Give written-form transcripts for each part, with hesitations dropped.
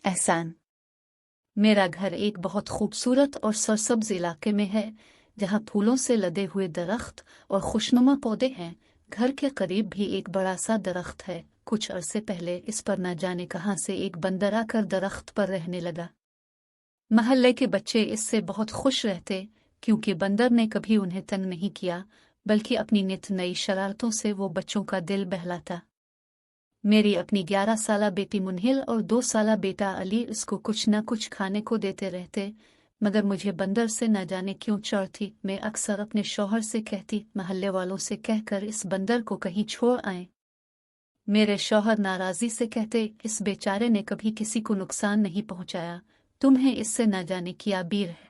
एहसान। मेरा घर एक बहुत खूबसूरत और सरसब्ज इलाके में है, जहाँ फूलों से लदे हुए दरख्त और खुशनुमा पौधे हैं। घर के करीब भी एक बड़ा सा दरख्त है। कुछ अरसे पहले इस पर न जाने कहाँ से एक बंदर आकर दरख्त पर रहने लगा। महल्ले के बच्चे इससे बहुत खुश रहते, क्योंकि बंदर ने कभी उन्हें तंग नहीं किया, बल्कि अपनी नित नई शरारतों से वो बच्चों का दिल बहलाता। मेरी अपनी 11 साला बेटी मुन्हिल और 2 साला बेटा अली इसको कुछ न कुछ खाने को देते रहते, मगर मुझे बंदर से न जाने क्यों चढ़ थी। मैं अक्सर अपने शौहर से कहती, महल्ले वालों से कहकर इस बंदर को कहीं छोड़ आए। मेरे शौहर नाराजी से कहते, इस बेचारे ने कभी किसी को नुकसान नहीं पहुंचाया, तुम्हें इससे न जाने क्या बीर है।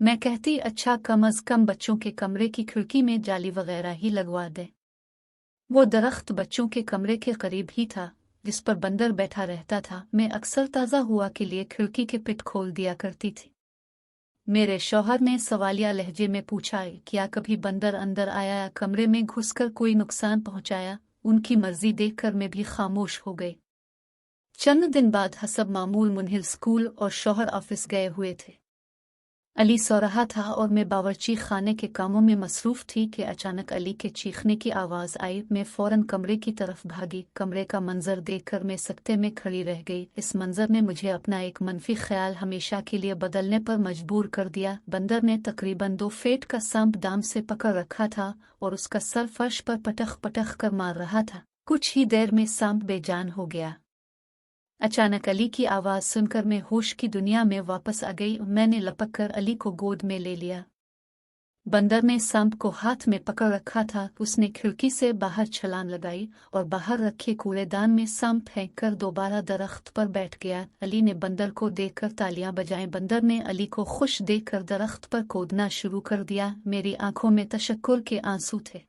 मैं कहती, अच्छा कम अज कम बच्चों के कमरे की खिड़की में जाली वगैरह ही लगवा दे। वो दरख्त बच्चों के कमरे के करीब ही था, जिस पर बंदर बैठा रहता था। मैं अक्सर ताज़ा हुआ के लिए खिड़की के पिट खोल दिया करती थी। मेरे शौहर ने सवालिया लहजे में पूछा, क्या कभी बंदर अंदर आया या कमरे में घुसकर कोई नुकसान पहुंचाया? उनकी मर्जी देखकर मैं भी खामोश हो गई। चंद दिन बाद हसब मामूल मुन्हिल स्कूल और शौहर ऑफिस गए हुए थे। अली सो रहा था और मैं बावर्ची खाने के कामों में मसरूफ थी कि अचानक अली के चीखने की आवाज़ आई। मैं फौरन कमरे की तरफ भागी। कमरे का मंजर देखकर मैं सकते में खड़ी रह गई। इस मंजर ने मुझे अपना एक मनफी ख्याल हमेशा के लिए बदलने पर मजबूर कर दिया। बंदर ने तकरीबन 2 फीट का सांप दाम से पकड़ रखा था और उसका सर फर्श पर पटख पटख कर मार रहा था। कुछ ही देर में सांप बेजान हो गया। अचानक अली की आवाज़ सुनकर मैं होश की दुनिया में वापस आ गई। मैंने लपक कर अली को गोद में ले लिया। बंदर ने सांप को हाथ में पकड़ रखा था। उसने खिड़की से बाहर छलांग लगाई और बाहर रखे कूड़ेदान में सांप फेंक कर दोबारा दरख्त पर बैठ गया। अली ने बंदर को देखकर तालियां बजाईं। बंदर ने अली को खुश देखकर दरख्त पर कूदना शुरू कर दिया। मेरी आंखों में तशक्कुर के आंसू थे।